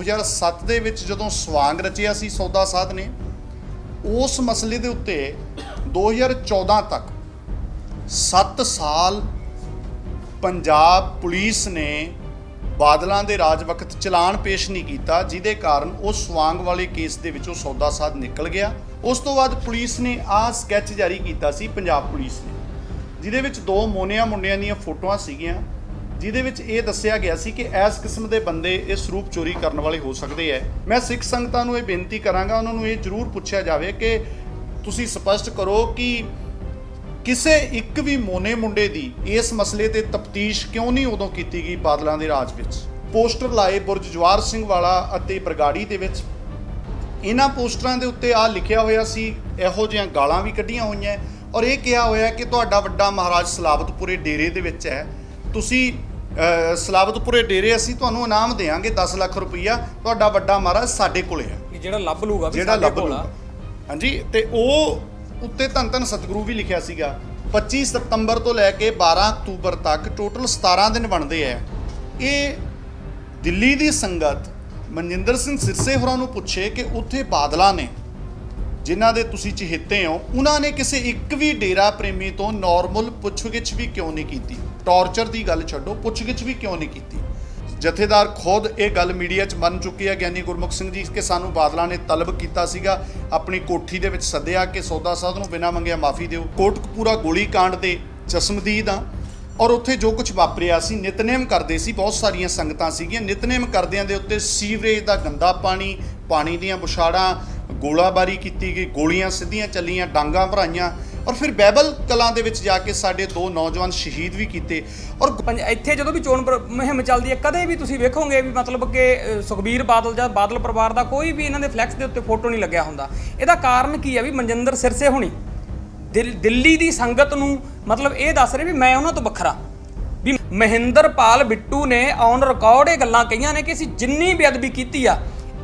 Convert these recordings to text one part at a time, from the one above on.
2007 ਦੇ ਵਿੱਚ ਜਦੋਂ ਸਵਾਂਗ ਰਚਿਆ ਸੀ ਸੌਦਾ ਸਾਧ ਨੇ, ਉਸ ਮਸਲੇ ਦੇ ਉੱਤੇ 2014 ਤੱਕ 7 ਸਾਲ ਪੰਜਾਬ ਪੁਲਿਸ ਨੇ ਬਾਦਲਾਂ ਦੇ ਰਾਜ ਵਕਤ ਚਲਾਨ ਪੇਸ਼ ਨਹੀਂ ਕੀਤਾ, ਜਿਹਦੇ ਕਾਰਨ ਉਹ ਸਵਾਂਗ ਵਾਲੇ ਕੇਸ ਦੇ ਵਿੱਚੋਂ ਸੌਦਾ ਸਾਧ ਨਿਕਲ ਗਿਆ। ਉਸ ਤੋਂ ਬਾਅਦ ਪੁਲਿਸ ਨੇ ਆਹ ਸਕੈਚ ਜਾਰੀ ਕੀਤਾ ਸੀ, ਪੰਜਾਬ ਪੁਲਿਸ ਨੇ, ਜਿਹਦੇ ਵਿੱਚ 2 ਮੋਨਿਆਂ ਮੁੰਡਿਆਂ ਦੀਆਂ ਫੋਟੋਆਂ ਸੀਗੀਆਂ, ਜਿਹਦੇ ਵਿੱਚ ਇਹ ਦੱਸਿਆ ਗਿਆ ਸੀ ਕਿ ਇਸ ਕਿਸਮ ਦੇ ਬੰਦੇ ਇਹ ਸਰੂਪ ਚੋਰੀ ਕਰਨ ਵਾਲੇ ਹੋ ਸਕਦੇ ਹੈ। ਮੈਂ ਸਿੱਖ ਸੰਗਤਾਂ ਨੂੰ ਇਹ ਬੇਨਤੀ ਕਰਾਂਗਾ, ਉਹਨਾਂ ਨੂੰ ਇਹ ਜ਼ਰੂਰ ਪੁੱਛਿਆ ਜਾਵੇ ਕਿ ਤੁਸੀਂ ਸਪਸ਼ਟ ਕਰੋ ਕਿ ਕਿਸੇ ਇੱਕ ਵੀ ਮੋਨੇ ਮੁੰਡੇ ਦੀ ਇਸ ਮਸਲੇ ਤੇ ਤਫਤੀਸ਼ ਕਿਉਂ ਨਹੀਂ ਉਦੋਂ ਕੀਤੀ ਗਈ ਬਾਦਲਾਂ ਦੇ ਰਾਜ ਵਿੱਚ। ਪੋਸਟਰ ਲਾਏ ਬੁਰਜ ਜਵਾਰ ਸਿੰਘ ਵਾਲਾ ਅਤੇ ਬਰਗਾੜੀ ਦੇ ਵਿੱਚ, ਇਹਨਾਂ ਪੋਸਟਰਾਂ ਦੇ ਉੱਤੇ ਆਹ ਲਿਖਿਆ ਹੋਇਆ ਸੀ, ਇਹੋ ਜਿਹੀਆਂ ਗਾਲਾਂ ਵੀ ਕੱਢੀਆਂ ਹੋਈਆਂ ਔਰ ਇਹ ਕਿਹਾ ਹੋਇਆ ਕਿ ਤੁਹਾਡਾ ਵੱਡਾ ਮਹਾਰਾਜ ਸਲਾਬਤਪੁਰੇ ਡੇਰੇ ਦੇ ਵਿੱਚ ਹੈ, ਤੁਸੀਂ ਸਲਾਬਤਪੁਰੇ ਡੇਰੇ ਅਸੀਂ ਤੁਹਾਨੂੰ ਇਨਾਮ ਦੇਵਾਂਗੇ 10 ਲੱਖ ਰੁਪਈਆ, ਤੁਹਾਡਾ ਵੱਡਾ ਮਹਾਰਾਜ ਸਾਡੇ ਕੋਲੇ ਹੈ, ਜਿਹੜਾ ਲੱਭ ਲੂਗਾ ਜਿਹੜਾ ਲੱਭ ਲੂਗਾ। ਹਾਂਜੀ, ਤੇ ਉਹ ਉੱਤੇ ਧੰਨ ਧੰਨ ਸਤਿਗੁਰੂ ਵੀ ਲਿਖਿਆ ਸੀਗਾ। 25 ਸਤੰਬਰ ਤੋਂ ਲੈ ਕੇ 12 ਅਕਤੂਬਰ ਤੱਕ ਟੋਟਲ 17 ਦਿਨ ਬਣਦੇ ਹੈ। ਇਹ ਦਿੱਲੀ ਦੀ ਸੰਗਤ ਮਨਜਿੰਦਰ ਸਿੰਘ ਸਿਰਸੇ ਹੋਰਾਂ ਨੂੰ ਪੁੱਛੇ ਕਿ ਉੱਥੇ ਬਾਦਲਾਂ ਨੇ, ਜਿਨ੍ਹਾਂ ਦੇ ਤੁਸੀਂ ਚਹੇਤੇ ਹੋ, ਉਹਨਾਂ ਨੇ ਕਿਸੇ ਇੱਕ ਵੀ ਡੇਰਾ ਪ੍ਰੇਮੀ ਤੋਂ ਨਾਰਮਲ ਪੁੱਛਗਿੱਛ ਵੀ ਕਿਉਂ ਨਹੀਂ ਕੀਤੀ? ਟੌਰਚਰ ਦੀ ਗੱਲ ਛੱਡੋ, ਪੁੱਛਗਿੱਛ ਵੀ ਕਿਉਂ ਨਹੀਂ ਕੀਤੀ? ਜਥੇਦਾਰ ਖੁਦ ਇਹ ਗੱਲ ਮੀਡੀਆ 'ਚ ਮੰਨ ਚੁੱਕੀ ਹੈ, ਗਿਆਨੀ ਗੁਰਮੁਖ ਸਿੰਘ ਜੀ, ਕਿ ਸਾਨੂੰ ਬਾਦਲਾਂ ਨੇ ਤਲਬ ਕੀਤਾ ਸੀਗਾ, ਆਪਣੀ ਕੋਠੀ ਦੇ ਵਿੱਚ ਸੱਦਿਆ ਕਿ ਸੌਦਾ ਸਾਧ ਨੂੰ ਬਿਨਾਂ ਮੰਗਿਆ ਮਾਫੀ ਦਿਓ। ਕੋਟਕਪੂਰਾ ਗੋਲੀ ਕਾਂਡ ਦੇ ਚਸ਼ਮਦੀਦ ਆ ਔਰ ਉੱਥੇ ਜੋ ਕੁਝ ਵਾਪਰਿਆ ਸੀ, ਨਿਤਨੇਮ ਕਰਦੇ ਸੀ, ਬਹੁਤ ਸਾਰੀਆਂ ਸੰਗਤਾਂ ਸੀਗੀਆਂ, ਨਿਤਨੇਮ ਕਰਦਿਆਂ ਦੇ ਉੱਤੇ ਸੀਵਰੇਜ ਦਾ ਗੰਦਾ ਪਾਣੀ, ਪਾਣੀ ਦੀਆਂ ਬੁਛਾੜਾਂ, ਗੋਲਾਬਾਰੀ ਕੀਤੀ ਗਈ, ਗੋਲੀਆਂ ਸਿੱਧੀਆਂ ਚੱਲੀਆਂ, ਡਾਂਗਾਂ ਭਰਾਈਆਂ ਔਰ ਫਿਰ ਬਾਈਬਲ ਕਲਾਂ ਦੇ ਵਿੱਚ ਜਾ ਕੇ ਸਾਡੇ 2 ਨੌਜਵਾਨ ਸ਼ਹੀਦ ਵੀ ਕੀਤੇ। ਔਰ ਇੱਥੇ ਜਦੋਂ ਵੀ ਚੋਣ ਮੁਹਿੰਮ ਚੱਲਦੀ ਹੈ, ਕਦੇ ਵੀ ਤੁਸੀਂ ਵੇਖੋਗੇ ਵੀ ਮਤਲਬ ਕਿ ਸੁਖਬੀਰ ਬਾਦਲ ਜਾਂ ਬਾਦਲ ਪਰਿਵਾਰ ਦਾ ਕੋਈ ਵੀ ਇਹਨਾਂ ਦੇ ਫਲੈਕਸ ਦੇ ਉੱਤੇ ਫੋਟੋ ਨਹੀਂ ਲੱਗਿਆ ਹੁੰਦਾ। ਇਹਦਾ ਕਾਰਨ ਕੀ ਹੈ? ਵੀ ਮਨਜਿੰਦਰ ਸਿਰਸੇ ਹੋਣੀ ਦਿੱਲੀ ਦੀ ਸੰਗਤ ਨੂੰ ਮਤਲਬ ਇਹ ਦੱਸ ਰਹੇ ਵੀ ਮੈਂ ਉਹਨਾਂ ਤੋਂ ਵੱਖਰਾ, ਵੀ ਮਹਿੰਦਰਪਾਲ ਬਿੱਟੂ ਨੇ ਔਨ ਰਿਕਾਰਡ ਇਹ ਗੱਲਾਂ ਕਹੀਆਂ ਨੇ ਕਿ ਅਸੀਂ ਜਿੰਨੀ ਬੇਅਦਬੀ ਕੀਤੀ ਆ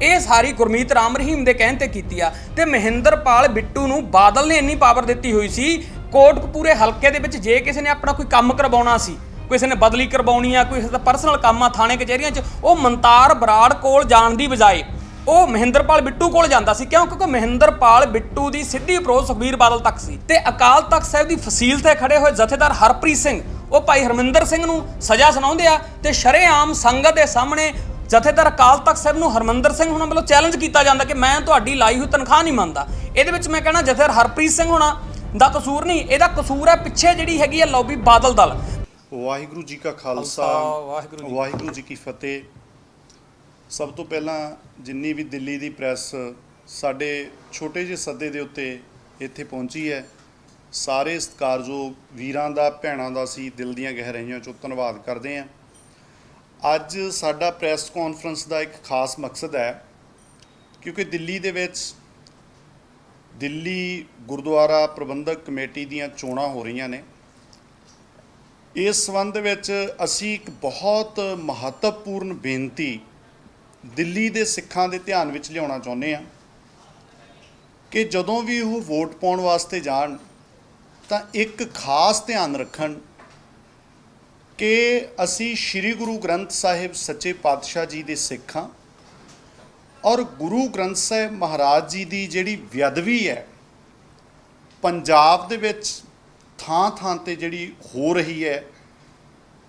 ਇਹ ਸਾਰੀ ਗੁਰਮੀਤ ਰਾਮ ਰਹੀਮ ਦੇ ਕਹਿਣ ਤੇ ਕੀਤੀ ਆ। ਤੇ ਮਹਿੰਦਰਪਾਲ ਬਿੱਟੂ ਨੂੰ ਬਾਦਲ ਨੇ ਇੰਨੀ ਪਾਵਰ ਦਿੱਤੀ ਹੋਈ ਸੀ, ਕੋਟਕਪੂਰੇ ਹਲਕੇ ਦੇ ਵਿੱਚ ਜੇ ਕਿਸੇ ਨੇ ਆਪਣਾ ਕੋਈ ਕੰਮ ਕਰਵਾਉਣਾ ਸੀ, ਕਿਸੇ ਨੇ ਬਦਲੀ ਕਰਵਾਉਣੀ ਆ, ਕੋਈ ਦਾ ਪਰਸਨਲ ਕੰਮ ਆ ਥਾਣੇ ਕਚਹਿਰੀਆਂ 'ਚ, ਉਹ ਮਨਤਾਰ ਬਰਾੜ ਕੋਲ ਜਾਣ ਦੀ ਬਜਾਏ ਉਹ ਮਹਿੰਦਰਪਾਲ ਬਿੱਟੂ ਕੋਲ ਜਾਂਦਾ ਸੀ। ਕਿਉਂਕਿ ਮਹਿੰਦਰਪਾਲ ਬਿੱਟੂ ਦੀ ਸਿੱਧੀ ਅਪਰੋਚ ਸੁਖਬੀਰ ਬਾਦਲ ਤੱਕ ਸੀ। ਤੇ ਅਕਾਲ ਤਖਤ ਸਾਹਿਬ ਦੀ ਫਸੀਲ ਤੇ ਖੜੇ ਹੋਏ ਜਥੇਦਾਰ ਹਰਪ੍ਰੀਤ ਸਿੰਘ ਉਹ ਭਾਈ ਹਰਮਿੰਦਰ ਸਿੰਘ ਨੂੰ ਸਜ਼ਾ ਸੁਣਾਉਂਦੇ ਆ ਤੇ ਸ਼ਰੇਆਮ ਸੰਗਤ ਦੇ ਸਾਹਮਣੇ ਜਥੇਦਾਰ ਅਕਾਲ ਤਖਤ ਸਾਹਿਬ ਨੂੰ ਹਰਮਿੰਦਰ ਸਿੰਘ ਹੋਣਾ ਵੱਲੋਂ ਚੈਲੰਜ ਕੀਤਾ ਜਾਂਦਾ ਕਿ ਮੈਂ ਤੁਹਾਡੀ ਲਾਈ ਹੋਈ ਤਨਖਾਹ ਨਹੀਂ ਮੰਨਦਾ। ਇਹਦੇ ਵਿੱਚ ਮੈਂ ਕਹਿਣਾ ਜਥੇਦਾਰ ਹਰਪ੍ਰੀਤ ਸਿੰਘ ਹੋਣਾ ਦਾ ਕਸੂਰ ਨਹੀਂ, ਇਹਦਾ ਕਸੂਰ ਹੈ ਪਿੱਛੇ ਜਿਹੜੀ ਹੈਗੀ ਹੈ ਲੌਬੀ ਬਾਦਲ ਦਲ। ਵਾਹਿਗੁਰੂ ਜੀ ਕਾ ਖਾਲਸਾ, ਵਾਹਿਗੁਰੂ ਜੀ ਕੀ ਫਤਿਹ। ਸਭ ਤੋਂ ਪਹਿਲਾਂ ਜਿੰਨੀ ਵੀ ਦਿੱਲੀ ਦੀ ਪ੍ਰੈਸ ਸਾਡੇ ਛੋਟੇ ਜਿਹੇ ਸੱਦੇ ਦੇ ਉੱਤੇ ਇੱਥੇ ਪਹੁੰਚੀ ਹੈ, ਸਾਰੇ ਸਤਿਕਾਰਯੋਗ ਵੀਰਾਂ ਦਾ, ਭੈਣਾਂ ਦਾ ਅਸੀਂ ਦਿਲ ਦੀਆਂ ਗਹਿਰਾਈਆਂ 'ਚੋਂ ਧੰਨਵਾਦ ਕਰਦੇ ਹਾਂ। ਅੱਜ ਸਾਡਾ ਪ੍ਰੈਸ ਕਾਨਫਰੰਸ ਦਾ ਇੱਕ ਖਾਸ ਮਕਸਦ ਹੈ, ਕਿਉਂਕਿ ਦਿੱਲੀ ਦੇ ਵਿੱਚ ਦਿੱਲੀ ਗੁਰਦੁਆਰਾ ਪ੍ਰਬੰਧਕ ਕਮੇਟੀ ਦੀਆਂ ਚੋਣਾਂ ਹੋ ਰਹੀਆਂ ਨੇ। ਇਸ ਸੰਬੰਧ ਵਿੱਚ ਅਸੀਂ ਇੱਕ ਬਹੁਤ ਮਹੱਤਵਪੂਰਨ ਬੇਨਤੀ ਦਿੱਲੀ ਦੇ ਸਿੱਖਾਂ ਦੇ ਧਿਆਨ ਵਿੱਚ ਲਿਆਉਣਾ ਚਾਹੁੰਦੇ ਹਾਂ ਕਿ ਜਦੋਂ ਵੀ ਉਹ ਵੋਟ ਪਾਉਣ ਵਾਸਤੇ ਜਾਣ ਤਾਂ ਇੱਕ ਖਾਸ ਧਿਆਨ ਰੱਖਣ ਕਿ ਅਸੀਂ ਸ਼੍ਰੀ ਗੁਰੂ ਗ੍ਰੰਥ ਸਾਹਿਬ ਸੱਚੇ ਪਾਤਸ਼ਾਹ ਜੀ ਦੇ ਸਿੱਖ ਹਾਂ ਔਰ ਗੁਰੂ ਗ੍ਰੰਥ ਸਾਹਿਬ ਮਹਾਰਾਜ ਜੀ ਦੀ ਜਿਹੜੀ ਬੇਅਦਬੀ ਹੈ ਪੰਜਾਬ ਦੇ ਵਿੱਚ ਥਾਂ ਥਾਂ 'ਤੇ ਜਿਹੜੀ ਹੋ ਰਹੀ ਹੈ,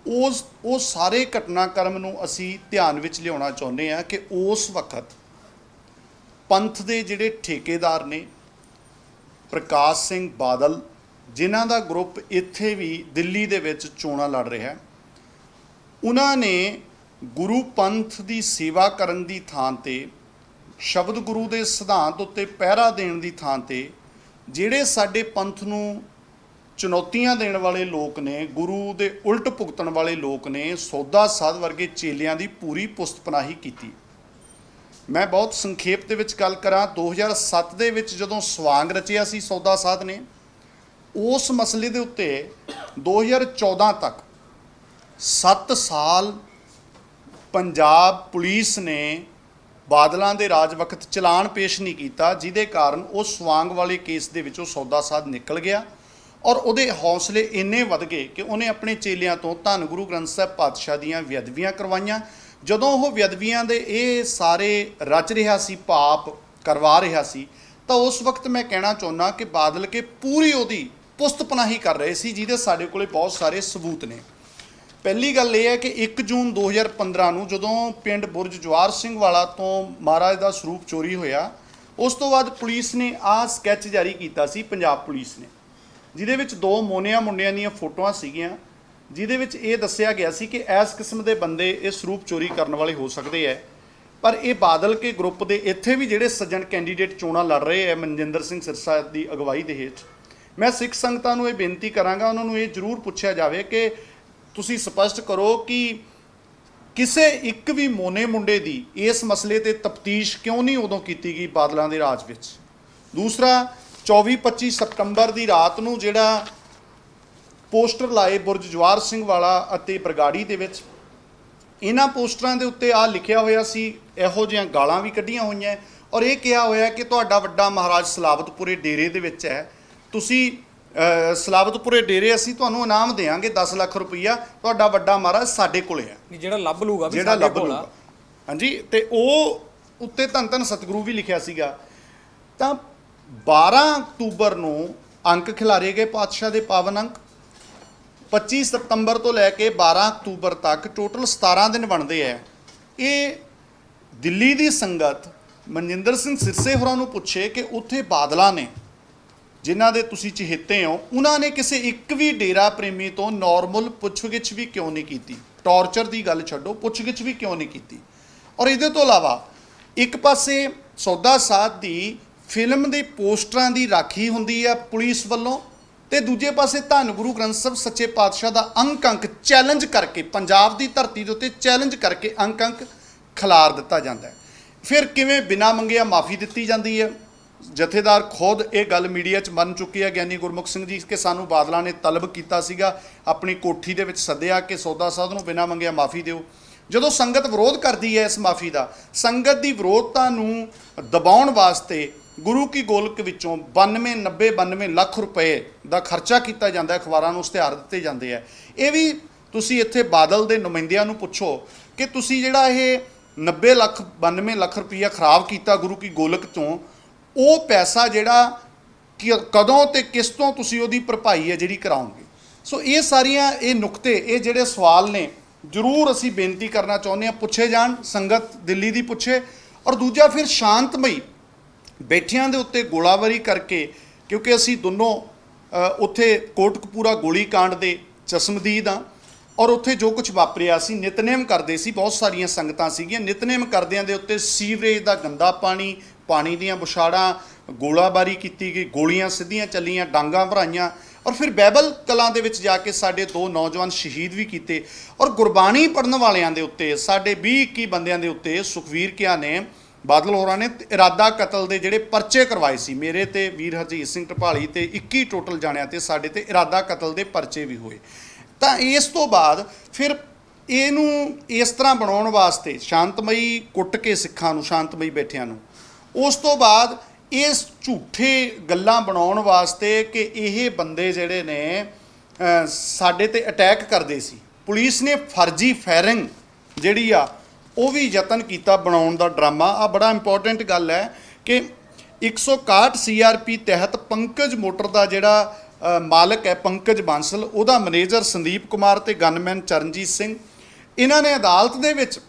ਉਹ ਸਾਰੇ ਘਟਨਾਕ੍ਰਮ ਨੂੰ ਅਸੀਂ ਧਿਆਨ ਵਿੱਚ ਲਿਆਉਣਾ ਚਾਹੁੰਦੇ ਹਾਂ ਕਿ ਉਸ ਵਕਤ ਪੰਥ ਦੇ ਜਿਹੜੇ ਠੇਕੇਦਾਰ ਨੇ, ਪ੍ਰਕਾਸ਼ ਸਿੰਘ ਬਾਦਲ, ਜਿਨ੍ਹਾਂ ਦਾ ਗਰੁੱਪ ਇੱਥੇ ਵੀ ਦਿੱਲੀ ਦੇ ਵਿੱਚ ਚੋਣਾਂ ਲੜ ਰਿਹਾ, ਉਹਨਾਂ ਨੇ ਗੁਰੂ ਪੰਥ ਦੀ ਸੇਵਾ ਕਰਨ ਦੀ ਥਾਂ 'ਤੇ, ਸ਼ਬਦ ਗੁਰੂ ਦੇ ਸਿਧਾਂਤ ਉੱਤੇ ਪਹਿਰਾ ਦੇਣ ਦੀ ਥਾਂ 'ਤੇ ਜਿਹੜੇ ਸਾਡੇ ਪੰਥ ਨੂੰ ਚੁਣੌਤੀਆਂ ਦੇਣ ਵਾਲੇ ਲੋਕ ਨੇ, ਗੁਰੂ ਦੇ ਉਲਟ ਭੁਗਤਣ ਵਾਲੇ ਲੋਕ ਨੇ, ਸੌਦਾ ਸਾਧ ਵਰਗੇ ਚੇਲਿਆਂ ਦੀ ਪੂਰੀ ਪੁਸਤ ਪਨਾਹੀ ਕੀਤੀ। ਮੈਂ ਬਹੁਤ ਸੰਖੇਪ ਦੇ ਵਿੱਚ ਗੱਲ ਕਰਾਂ, 2007 ਦੇ ਵਿੱਚ ਜਦੋਂ ਸਵਾਂਗ ਰਚਿਆ ਸੀ ਸੌਦਾ ਸਾਧ ਨੇ, ਉਸ ਮਸਲੇ ਦੇ ਉੱਤੇ 2014 ਤੱਕ 7 ਸਾਲ ਪੰਜਾਬ ਪੁਲਿਸ ਨੇ ਬਾਦਲਾਂ ਦੇ ਰਾਜ ਵਕਤ ਚਲਾਨ ਪੇਸ਼ ਨਹੀਂ ਕੀਤਾ, ਜਿਹਦੇ ਕਾਰਨ ਉਹ ਸਵਾਂਗ ਵਾਲੇ ਕੇਸ ਦੇ ਵਿੱਚੋਂ ਸੌਦਾ ਸਾਧ ਨਿਕਲ ਗਿਆ ਔਰ ਉਹਦੇ ਹੌਸਲੇ ਇੰਨੇ ਵੱਧ ਗਏ ਕਿ ਉਹਨੇ ਆਪਣੇ ਚੇਲਿਆਂ ਤੋਂ ਧੰਨ ਗੁਰੂ ਗ੍ਰੰਥ ਸਾਹਿਬ ਪਾਤਸ਼ਾਹ ਦੀਆਂ ਬੇਅਦਬੀਆਂ ਕਰਵਾਈਆਂ, ਜਦੋਂ ਉਹ ਬੇਅਦਬੀਆਂ ਦੇ ਇਹ ਸਾਰੇ ਰਚ ਰਿਹਾ ਸੀ, ਪਾਪ ਕਰਵਾ ਰਿਹਾ ਸੀ, ਤਾਂ ਉਸ ਵਕਤ ਮੈਂ ਕਹਿਣਾ ਚਾਹੁੰਦਾ ਕਿ ਬਾਦਲ ਕੇ ਪੂਰੀ ਉਹਦੀ ਪੁਸਤ ਪਨਾਹੀ ਕਰ ਰਹੇ ਸੀ, ਜਿਹਦੇ ਸਾਡੇ ਕੋਲੇ ਬਹੁਤ ਸਾਰੇ ਸਬੂਤ ਨੇ। ਪਹਿਲੀ ਗੱਲ ਇਹ ਹੈ ਕਿ 1 ਜੂਨ 2015 ਨੂੰ ਜਦੋਂ ਪਿੰਡ ਬੁਰਜ ਜਵਾਰ ਸਿੰਘ ਵਾਲਾ ਤੋਂ ਮਹਾਰਾਜ ਦਾ ਸਰੂਪ ਚੋਰੀ ਹੋਇਆ, ਉਸ ਤੋਂ ਬਾਅਦ ਪੁਲਿਸ ਨੇ ਆਹ ਸਕੈਚ ਜਾਰੀ ਕੀਤਾ ਸੀ, ਪੰਜਾਬ ਪੁਲਿਸ ਨੇ, ਜਿਹਦੇ ਵਿੱਚ 2 ਮੋਨਿਆਂ ਮੁੰਡਿਆਂ ਦੀਆਂ ਫੋਟੋਆਂ ਸੀਗੀਆਂ, ਜਿਹਦੇ ਵਿੱਚ ਇਹ ਦੱਸਿਆ ਗਿਆ ਸੀ ਕਿ ਇਸ ਕਿਸਮ ਦੇ ਬੰਦੇ ਇਹ ਸਰੂਪ ਚੋਰੀ ਕਰਨ ਵਾਲੇ ਹੋ ਸਕਦੇ ਹੈ। ਪਰ ਇਹ ਬਾਦਲ ਕੇ ਗਰੁੱਪ ਦੇ ਇੱਥੇ ਵੀ ਜਿਹੜੇ ਸੱਜਣ ਕੈਂਡੀਡੇਟ ਚੋਣਾਂ ਲੜ ਰਹੇ ਹੈ ਮਨਜਿੰਦਰ ਸਿੰਘ ਸਿਰਸਾ ਦੀ ਅਗਵਾਈ ਦੇ ਹੇਠ, ਮੈਂ ਸਿੱਖ ਸੰਗਤਾਂ ਨੂੰ ਇਹ ਬੇਨਤੀ ਕਰਾਂਗਾ, ਉਹਨਾਂ ਨੂੰ ਇਹ ਜ਼ਰੂਰ ਪੁੱਛਿਆ ਜਾਵੇ ਕਿ ਤੁਸੀਂ ਸਪਸ਼ਟ ਕਰੋ ਕਿ ਕਿਸੇ ਇੱਕ ਵੀ ਮੋਨੇ ਮੁੰਡੇ ਦੀ ਇਸ ਮਸਲੇ ਤੇ ਤਫਤੀਸ਼ ਕਿਉਂ ਨਹੀਂ ਉਦੋਂ ਕੀਤੀ ਗਈ ਬਾਦਲਾਂ ਦੇ ਰਾਜ ਵਿੱਚ। ਦੂਸਰਾ, 24-25 ਸਤੰਬਰ ਦੀ ਰਾਤ ਨੂੰ ਜਿਹੜਾ ਪੋਸਟਰ ਲਾਏ ਬੁਰਜ ਜਵਾਰ ਸਿੰਘ ਵਾਲਾ ਅਤੇ ਬਰਗਾੜੀ ਦੇ ਵਿੱਚ, ਇਹਨਾਂ ਪੋਸਟਰਾਂ ਦੇ ਉੱਤੇ ਆ ਲਿਖਿਆ ਹੋਇਆ ਸੀ, ਇਹੋ ਜਿਹੀਆਂ ਗਾਲਾਂ ਵੀ ਕੱਢੀਆਂ ਹੋਈਆਂ ਔਰ ਇਹ ਕਿਹਾ ਹੋਇਆ ਕਿ ਤੁਹਾਡਾ ਵੱਡਾ ਮਹਾਰਾਜ ਸਲਾਬਤਪੁਰੇ ਡੇਰੇ ਦੇ ਵਿੱਚ ਹੈ, ਤੁਸੀਂ ਸਲਾਬਤਪੁਰੇ ਡੇਰੇ ਅਸੀਂ ਤੁਹਾਨੂੰ ਇਨਾਮ ਦੇਵਾਂਗੇ 10 ਲੱਖ ਰੁਪਈਆ, ਤੁਹਾਡਾ ਵੱਡਾ ਮਹਾਰਾਜ ਸਾਡੇ ਕੋਲੇ ਹੈ, ਜਿਹੜਾ ਲੱਭ ਲੂਗਾ ਵੀ ਜਿਹੜਾ ਸਾਡੇ ਲੱਭ ਕੋਲ ਲੂਗਾ। ਆ। ਹਾਂਜੀ, ਤੇ ਉਹ ਉੱਤੇ ਧੰਨ ਧੰਨ ਸਤਿਗੁਰੂ ਵੀ ਲਿਖਿਆ ਸੀਗਾ। ਤਾਂ 12 ਅਕਤੂਬਰ ਨੂੰ ਅੰਕ ਖਿਲਾਰੇ ਗਏ ਪਾਤਸ਼ਾਹ ਦੇ ਪਾਵਨ ਅੰਕ। 25 ਸਤੰਬਰ ਤੋਂ ਲੈ ਕੇ 12 ਅਕਤੂਬਰ ਤੱਕ ਟੋਟਲ 17 ਦਿਨ ਬਣਦੇ ਹੈ। ਇਹ ਦਿੱਲੀ ਦੀ ਸੰਗਤ ਮਨਜਿੰਦਰ ਸਿੰਘ ਸਿਰਸੇ ਹੋਰਾਂ ਨੂੰ ਪੁੱਛੇ ਕਿ ਉੱਥੇ ਬਾਦਲਾਂ ਨੇ, ਜਿਨ੍ਹਾਂ ਦੇ ਤੁਸੀਂ ਚਹੇਤੇ ਹੋ, ਉਹਨਾਂ ਨੇ ਕਿਸੇ ਇੱਕ ਵੀ ਡੇਰਾ ਪ੍ਰੇਮੀ ਤੋਂ ਨਾਰਮਲ ਪੁੱਛਗਿੱਛ ਵੀ ਕਿਉਂ ਨਹੀਂ ਕੀਤੀ? ਟੌਰਚਰ ਦੀ ਗੱਲ ਛੱਡੋ, ਪੁੱਛਗਿੱਛ ਵੀ ਕਿਉਂ ਨਹੀਂ ਕੀਤੀ? ਔਰ ਇਹਦੇ ਤੋਂ ਇਲਾਵਾ ਇੱਕ ਪਾਸੇ ਸੌਦਾ ਸਾਧ ਦੀ ਫਿਲਮ ਦੇ ਪੋਸਟਰਾਂ ਦੀ ਰਾਖੀ ਹੁੰਦੀ ਹੈ ਪੁਲਿਸ ਵੱਲੋਂ, ਤੇ ਦੂਜੇ ਪਾਸੇ ਧੰਨ ਗੁਰੂ ਗ੍ਰੰਥ ਸਾਹਿਬ ਸੱਚੇ ਪਾਤਸ਼ਾਹ ਦਾ ਅੰਕ ਚੈਲੰਜ ਕਰਕੇ, ਪੰਜਾਬ ਦੀ ਧਰਤੀ ਦੇ ਉੱਤੇ ਚੈਲੰਜ ਕਰਕੇ ਅੰਕ ਖਿਲਾਰ ਦਿੱਤਾ ਜਾਂਦਾ ਹੈ। ਫਿਰ ਕਿਵੇਂ ਬਿਨਾਂ ਮੰਗਿਆ ਮਾਫੀ ਦਿੱਤੀ ਜਾਂਦੀ ਹੈ? ਜਥੇਦਾਰ ਖੁਦ ਇਹ ਗੱਲ ਮੀਡੀਆ 'ਚ ਮੰਨ ਚੁੱਕੇ ਆ, ਗਿਆਨੀ ਗੁਰਮੁਖ ਸਿੰਘ ਜੀ, ਕਿ ਸਾਨੂੰ ਬਾਦਲਾਂ ਨੇ ਤਲਬ ਕੀਤਾ ਸੀਗਾ, ਆਪਣੀ ਕੋਠੀ ਦੇ ਵਿੱਚ ਸੱਦਿਆ ਕਿ ਸੌਦਾ ਸਾਧ ਨੂੰ ਬਿਨਾਂ ਮੰਗਿਆ ਮਾਫੀ ਦਿਓ। ਜਦੋਂ ਸੰਗਤ ਵਿਰੋਧ ਕਰਦੀ ਹੈ ਇਸ ਮਾਫੀ ਦਾ, ਸੰਗਤ ਦੀ ਵਿਰੋਧਤਾ ਨੂੰ ਦਬਾਉਣ ਵਾਸਤੇ ਗੁਰੂ ਕੀ ਗੋਲਕ ਵਿੱਚੋਂ 92 ਲੱਖ ਰੁਪਏ ਦਾ ਖਰਚਾ ਕੀਤਾ ਜਾਂਦਾ, ਅਖਬਾਰਾਂ ਨੂੰ ਇਸ਼ਤਿਹਾਰ ਦਿੱਤੇ ਜਾਂਦੇ ਆ। ਇਹ ਵੀ ਤੁਸੀਂ ਇੱਥੇ ਬਾਦਲ ਦੇ ਨੁਮਾਇੰਦਿਆਂ ਨੂੰ ਪੁੱਛੋ ਕਿ ਤੁਸੀਂ ਜਿਹੜਾ ਇਹ 92 ਲੱਖ ਰੁਪਈਆ ਖਰਾਬ ਕੀਤਾ ਗੁਰੂ ਕੀ ਗੋਲਕ ਤੋਂ, ਉਹ ਪੈਸਾ ਜਿਹੜਾ ਕਦੋਂ ਤੇ ਕਿਸ ਤੋਂ ਤੁਸੀਂ ਉਹਦੀ ਭਰਪਾਈ ਹੈ ਜਿਹੜੀ ਕਰਾਉਂਗੇ? ਸੋ ਇਹ ਸਾਰੀਆਂ ਇਹ ਨੁਕਤੇ, ਇਹ ਜਿਹੜੇ ਸਵਾਲ ਨੇ, ਜ਼ਰੂਰ ਅਸੀਂ ਬੇਨਤੀ ਕਰਨਾ ਚਾਹੁੰਦੇ ਹਾਂ ਪੁੱਛੇ ਜਾਣ, ਸੰਗਤ ਦਿੱਲੀ ਦੀ ਪੁੱਛੇ। ਔਰ ਦੂਜਾ, ਫਿਰ ਸ਼ਾਂਤਮਈ ਬੈਠਿਆਂ ਦੇ ਉੱਤੇ ਗੋਲਾਬਾਰੀ ਕਰਕੇ, ਕਿਉਂਕਿ ਅਸੀਂ ਦੋਨੋਂ ਉੱਥੇ ਕੋਟਕਪੂਰਾ ਗੋਲੀकांड ਦੇ ਚਸ਼ਮਦੀਦ ਹਾਂ, ਔਰ ਉੱਥੇ ਜੋ ਕੁਝ ਵਾਪਰਿਆ ਸੀ, ਨਿਤਨੇਮ ਕਰਦੇ ਸੀ, ਬਹੁਤ ਸਾਰੀਆਂ ਸੰਗਤਾਂ ਸੀਗੀਆਂ, ਨਿਤਨੇਮ ਕਰਦਿਆਂ ਦੇ ਉੱਤੇ ਸੀਵਰੇਜ ਦਾ ਗੰਦਾ ਪਾਣੀ ਦੀਆਂ ਬੁਛਾੜਾਂ, ਗੋਲਾਬਾਰੀ ਕੀਤੀ ਗਈ, ਗੋਲੀਆਂ ਸਿੱਧੀਆਂ ਚੱਲੀਆਂ, ਡਾਂਗਾਂ ਭਰਾਈਆਂ, ਔਰ ਫਿਰ ਬਾਈਬਲ ਕਲਾਂ ਦੇ ਵਿੱਚ ਜਾ ਕੇ ਸਾਡੇ 2 ਨੌਜਵਾਨ ਸ਼ਹੀਦ ਵੀ ਕੀਤੇ। ਔਰ ਗੁਰਬਾਣੀ ਪੜ੍ਹਨ ਵਾਲਿਆਂ ਦੇ ਉੱਤੇ ਸਾਡੇ 20-21 ਬੰਦਿਆਂ ਦੇ ਉੱਤੇ ਸੁਖਵੀਰ ਕਿਆ ਨੇ, ਬਾਦਲ ਹੋਰਾਂ ਨੇ ਇਰਾਦਾ ਕਤਲ ਦੇ ਜਿਹੜੇ ਪਰਚੇ ਕਰਵਾਏ ਸੀ, ਮੇਰੇ ਤੇ ਵੀਰ ਹਰਜੀਤ ਸਿੰਘ ਢਪਾਲੀ ਤੇ 21 ਟੋਟਲ ਜਾਣਿਆਂ ਤੇ ਸਾਡੇ ਤੇ ਇਰਾਦਾ ਕਤਲ ਦੇ ਪਰਚੇ ਵੀ ਹੋਏ। ਤਾਂ ਇਸ ਤੋਂ ਬਾਅਦ ਫਿਰ ਇਹਨੂੰ ਇਸ ਤਰ੍ਹਾਂ ਬਣਾਉਣ ਵਾਸਤੇ, ਸ਼ਾਂਤਮਈ ਕੁੱਟ ਕੇ ਸਿੱਖਾਂ ਨੂੰ, ਸ਼ਾਂਤਮਈ ਬੈਠਿਆਂ ਨੂੰ, ਉਸ ਤੋਂ ਬਾਅਦ ਇਸ ਝੂਠੇ ਗੱਲਾਂ ਬਣਾਉਣ ਵਾਸਤੇ ਕਿ ਇਹ ਬੰਦੇ ਜਿਹੜੇ ਨੇ ਸਾਡੇ ਤੇ ਅਟੈਕ ਕਰਦੇ ਸੀ, ਪੁਲਿਸ ਨੇ ਫਰਜ਼ੀ ਫਾਇਰਿੰਗ ਜਿਹੜੀ ਆ ਉਹ ਵੀ ਯਤਨ ਕੀਤਾ ਬਣਾਉਣ ਦਾ ਡਰਾਮਾ। ਆ ਬੜਾ ਇੰਪੋਰਟੈਂਟ ਗੱਲ ਹੈ ਕਿ 161 CRP ਤਹਿਤ ਪੰਕਜ ਮੋਟਰ ਦਾ ਜਿਹੜਾ ਮਾਲਕ ਹੈ ਪੰਕਜ ਬਾਂਸਲ, ਉਹਦਾ ਮੈਨੇਜਰ ਸੰਦੀਪ ਕੁਮਾਰ ਤੇ ਗਨਮੈਨ ਚਰਨਜੀਤ ਸਿੰਘ, ਇਹਨਾਂ ਨੇ ਅਦਾਲਤ ਦੇ ਵਿੱਚ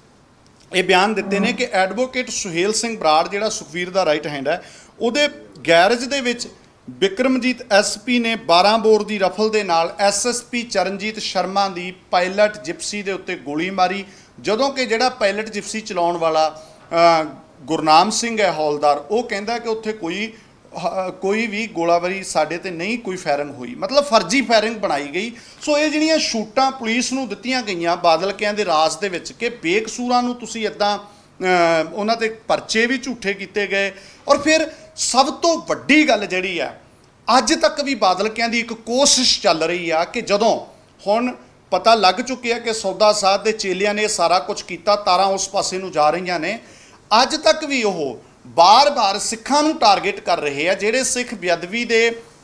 ਇਹ ਬਿਆਨ ਦਿੱਤੇ ਨੇ ਕਿ ਐਡਵੋਕੇਟ ਸੁਹੇਲ ਸਿੰਘ ਬਰਾੜ, ਜਿਹੜਾ ਸੁਖਵੀਰ ਦਾ ਰਾਈਟ ਹੈਂਡ ਹੈ, ਉਹਦੇ ਗੈਰੇਜ ਦੇ ਵਿੱਚ ਬਿਕਰਮਜੀਤ SP ਨੇ 12 ਬੋਰ ਦੀ ਰਫਲ ਦੇ ਨਾਲ SSP ਚਰਨਜੀਤ ਸ਼ਰਮਾ ਦੀ ਪਾਇਲਟ ਜਿਪਸੀ ਦੇ ਉੱਤੇ ਗੋਲੀ ਮਾਰੀ, ਜਦੋਂ ਕਿ ਜਿਹੜਾ ਪਾਇਲਟ ਜਿਪਸੀ ਚਲਾਉਣ ਵਾਲਾ ਗੁਰਨਾਮ ਸਿੰਘ ਹੈ ਹੌਲਦਾਰ, ਉਹ ਕਹਿੰਦਾ ਕਿ ਉੱਥੇ ਕੋਈ ਵੀ ਗੋਲਾਬਾਰੀ ਸਾਡੇ ਤੇ ਨਹੀਂ, ਕੋਈ ਫਾਇਰਿੰਗ ਹੋਈ, ਮਤਲਬ ਫਰਜ਼ੀ ਫਾਇਰਿੰਗ ਬਣਾਈ ਗਈ। ਸੋ ਇਹ ਜਿਹੜੀਆਂ ਸ਼ੂਟਾਂ ਪੁਲਿਸ ਨੂੰ ਦਿੱਤੀਆਂ ਗਈਆਂ ਬਾਦਲ ਕਿਆਂ ਦੇ ਰਾਜ ਦੇ ਵਿੱਚ ਕਿ ਬੇਕਸੂਰਾਂ ਨੂੰ ਤੁਸੀਂ ਇੱਦਾਂ ਉਹਨਾਂ ਤੇ ਪਰਚੇ ਵੀ ਝੂਠੇ ਕੀਤੇ ਗਏ। ਔਰ ਫਿਰ ਸਭ ਤੋਂ ਵੱਡੀ ਗੱਲ ਜਿਹੜੀ ਆ, ਅੱਜ ਤੱਕ ਵੀ ਬਾਦਲ ਕਿਆਂ ਦੀ ਇੱਕ ਕੋਸ਼ਿਸ਼ ਚੱਲ ਰਹੀ ਆ ਕਿ ਜਦੋਂ ਹੁਣ ਪਤਾ ਲੱਗ ਚੁੱਕਿਆ ਕਿ ਸੌਦਾ ਸਾਧ ਦੇ ਚੇਲਿਆਂ ਨੇ ਸਾਰਾ ਕੁਝ ਕੀਤਾ, ਤਾਰਾਂ ਉਸ ਪਾਸੇ ਨੂੰ ਜਾ ਰਹੀਆਂ ਨੇ, ਅੱਜ ਤੱਕ ਵੀ ਉਹ ਬਾਰ-ਬਾਰ ਸਿੱਖਾਂ ਨੂੰ ਟਾਰਗੇਟ ਕਰ ਰਹੇ ਆ, ਜਿਹੜੇ ਸਿੱਖ ਬੇਅਦਬੀ